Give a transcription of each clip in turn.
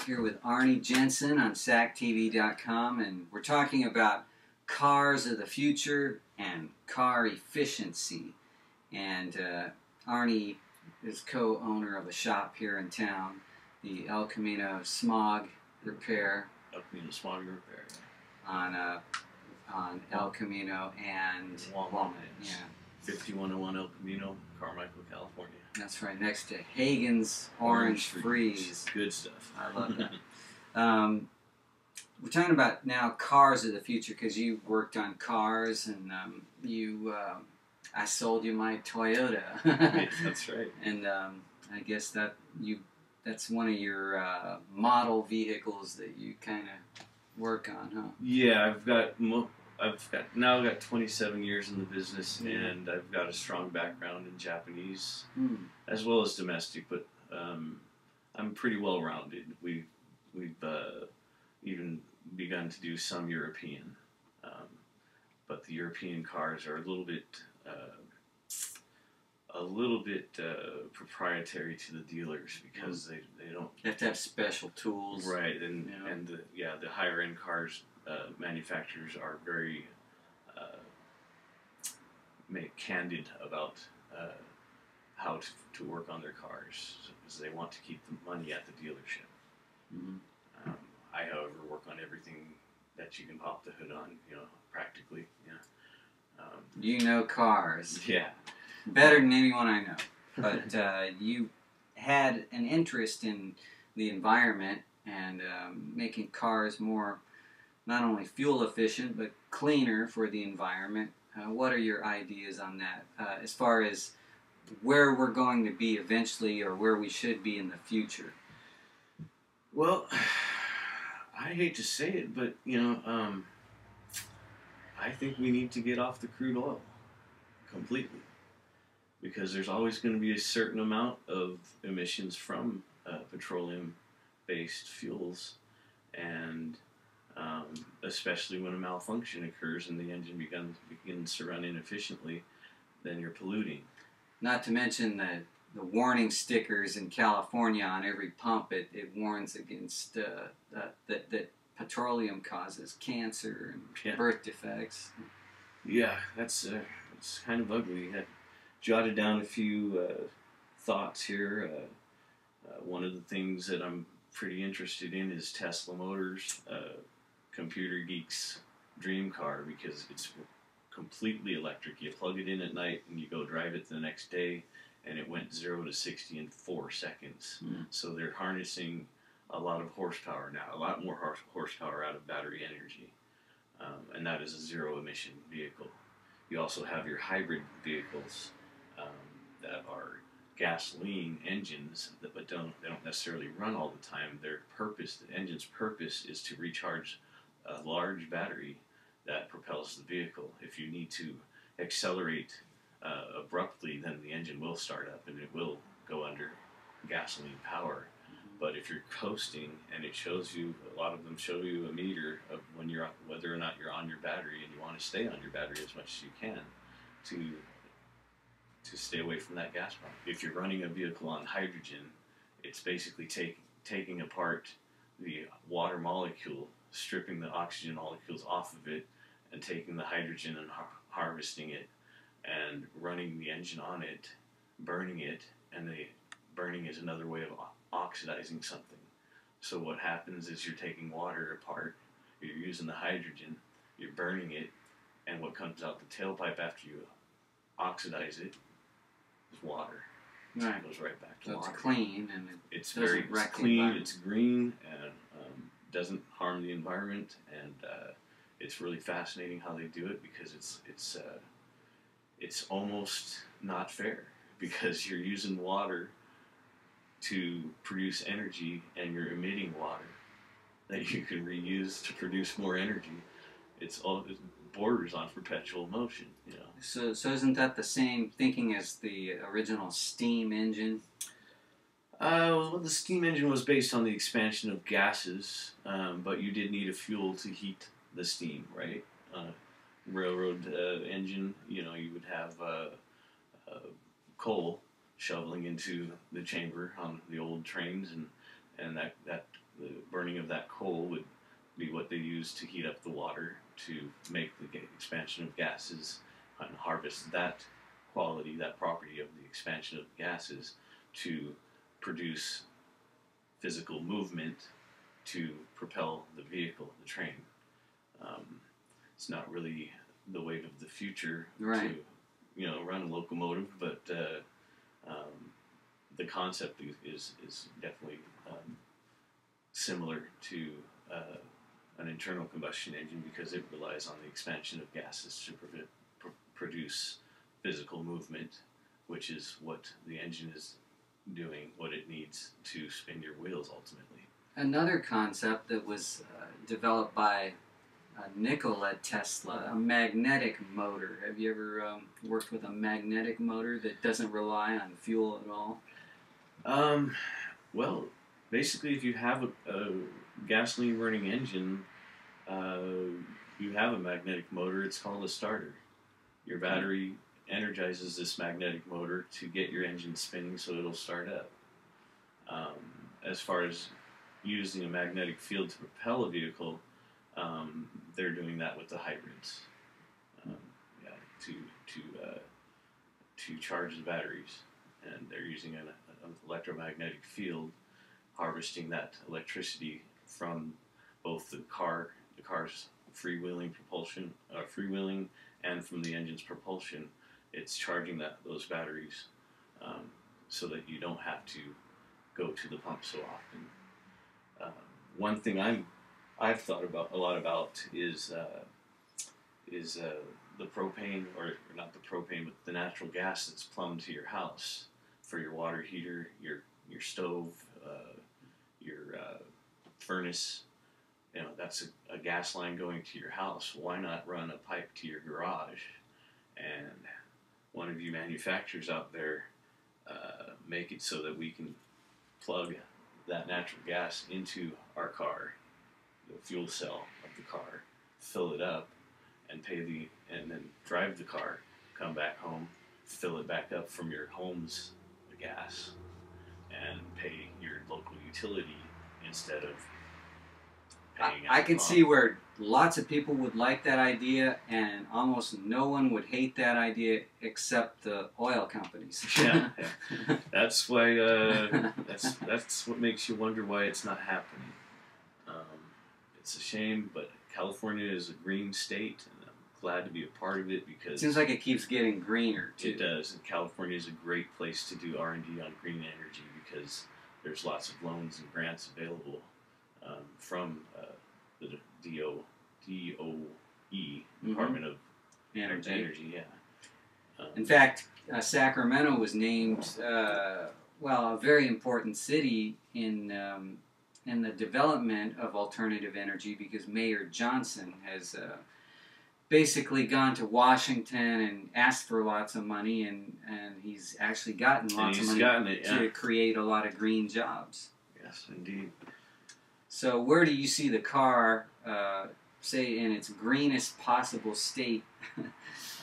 Here with Arnie Jensen on SACTV.com, and we're talking about cars of the future and car efficiency. And Arnie is co-owner of a shop here in town, the El Camino Smog Repair. El Camino Smog and Repair. On El Camino and Walnut. Yeah. 5101 El Camino, Carmichael, California. That's right, next to Hagen's Orange Freeze. Good stuff. I love that. We're talking about now cars of the future because you worked on cars and I sold you my Toyota. That's right. And I guess that's one of your model vehicles that you kind of work on, huh? Yeah, I've got 27 years in the business, and I've got a strong background in Japanese as well as domestic, but I'm pretty well rounded. We've even begun to do some European, but the European cars are a little bit proprietary to the dealers because they don't. You have to have special tools, right? And the higher end cars manufacturers are very candid about how to work on their cars because they want to keep the money at the dealership. Mm-hmm. I, however, work on everything that you can pop the hood on, practically. Yeah. You know cars. Yeah. Better than anyone I know. But you had an interest in the environment and making cars more not only fuel efficient but cleaner for the environment. What are your ideas on that as far as where we're going to be eventually or where we should be in the future? Well, I hate to say it, but I think we need to get off the crude oil completely because there's always going to be a certain amount of emissions from petroleum-based fuels, and especially when a malfunction occurs and the engine begins to run inefficiently, then you're polluting. Not to mention the warning stickers in California on every pump. It warns against that petroleum causes cancer and birth defects. Yeah, it's kind of ugly. I jotted down a few thoughts here. One of the things that I'm pretty interested in is Tesla Motors' computer geek's dream car because it's completely electric. You plug it in at night and you go drive it the next day, and it went 0 to 60 in 4 seconds. So they're harnessing a lot of horsepower now, a lot more horsepower out of battery energy, and that is a zero emission vehicle. You also have your hybrid vehicles that are gasoline engines, but they don't necessarily run all the time. The engine's purpose is to recharge a large battery that propels the vehicle. If you need to accelerate abruptly, then the engine will start up and it will go under gasoline power. But if you're coasting and it shows you, a lot of them show you a meter of whether or not you're on your battery, and you want to stay on your battery as much as you can to stay away from that gas pump. If you're running a vehicle on hydrogen, it's basically taking apart the water molecule, stripping the oxygen molecules off of it, and taking the hydrogen and harvesting it, and running the engine on it, burning it, and the burning is another way of oxidizing something. So what happens is you're taking water apart, you're using the hydrogen, you're burning it, and what comes out the tailpipe after you oxidize it is water. So it goes right back to water. It's clean and it's clean, it's green, and doesn't harm the environment, and it's really fascinating how they do it because it's almost not fair because you're using water to produce energy and you're emitting water that you can reuse to produce more energy. It borders on perpetual motion, So isn't that the same thinking as the original steam engine? Well, the steam engine was based on the expansion of gases, but you did need a fuel to heat the steam, right? Railroad engine, you would have coal shoveling into the chamber on the old trains, and that the burning of that coal would be what they use to heat up the water to make the expansion of gases and harvest that quality, that property of the expansion of the gases to produce physical movement to propel the vehicle, the train. It's not really the wave of the future right. to, run a locomotive, but the concept is definitely similar to an internal combustion engine because it relies on the expansion of gases to produce physical movement, which is what the engine is doing, what it needs to spin your wheels ultimately. Another concept that was developed by Nikola Tesla, a magnetic motor. Have you ever worked with a magnetic motor that doesn't rely on fuel at all? Well, basically, if you have a gasoline-burning engine, you have a magnetic motor. It's called a starter. Your battery energizes this magnetic motor to get your engine spinning so it'll start up. As far as using a magnetic field to propel a vehicle, they're doing that with the hybrids. To charge the batteries, and they're using an electromagnetic field, harvesting that electricity from both the car's freewheeling and from the engine's propulsion. It's charging those batteries so that you don't have to go to the pump so often. One thing I've thought a lot about is the propane, or not the propane, but the natural gas that's plumbed to your house for your water heater, your stove, your furnace. That's a gas line going to your house. Why not run a pipe to your garage? And one of you manufacturers out there, make it so that we can plug that natural gas into our car, the fuel cell of the car, fill it up, and and then drive the car, come back home, fill it back up from your home's gas, and pay your local utility instead of paying. I can see where lots of people would like that idea, and almost no one would hate that idea except the oil companies. Yeah. That's why. That's what makes you wonder why it's not happening. It's a shame, but California is a green state, and I'm glad to be a part of it because it seems like it keeps getting greener too. It does, and California is a great place to do R&D on green energy because there's lots of loans and grants available from the DOE, Department of Energy. Yeah. In fact, Sacramento was named a very important city in the development of alternative energy because Mayor Johnson has basically gone to Washington and asked for lots of money, and he's actually gotten lots of money to create a lot of green jobs. Yes, indeed. So where do you see the car, say, in its greenest possible state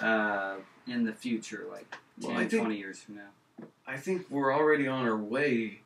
in the future, like 10, 20 years from now? I think we're already on our way.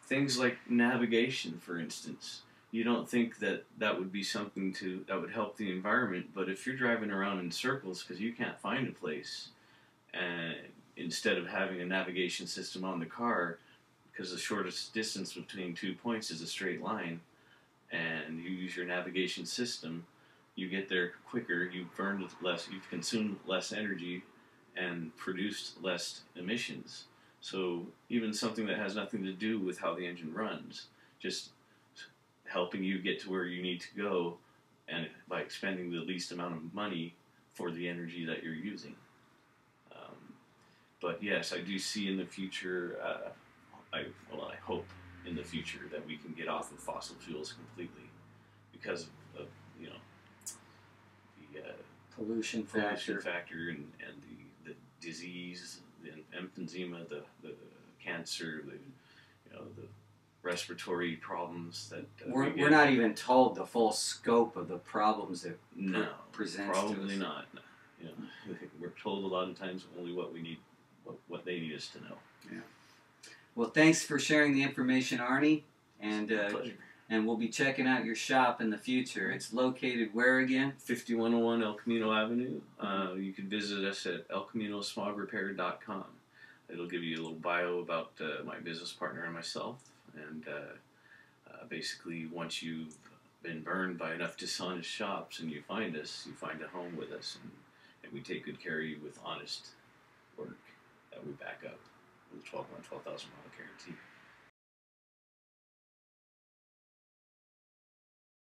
Things like navigation, for instance. You don't think that would be something that would help the environment, but if you're driving around in circles because you can't find a place, and instead of having a navigation system on the car, because the shortest distance between 2 points is a straight line, and you use your navigation system, you get there quicker, you've burned less, you've consumed less energy, and produced less emissions. So even something that has nothing to do with how the engine runs, just helping you get to where you need to go, and by expending the least amount of money for the energy that you're using. But yes, I do see in the future, I hope in the future that we can get off of fossil fuels completely because of the pollution factor and the disease, the emphysema, the cancer, the respiratory problems that we're not even told the full scope of the problems that presents to us. Probably not. We're told a lot of times only what we need, what they need us to know. Yeah. Well, thanks for sharing the information, Arnie. And Pleasure. and we'll be checking out your shop in the future. It's located where again? 5101 El Camino Avenue. You can visit us at elcaminosmogrepair.com. It'll give you a little bio about my business partner and myself. And basically, once you've been burned by enough dishonest shops and you find us, you find a home with us. And we take good care of you with honest work that we back up with a 12-month, 12,000 mile guarantee.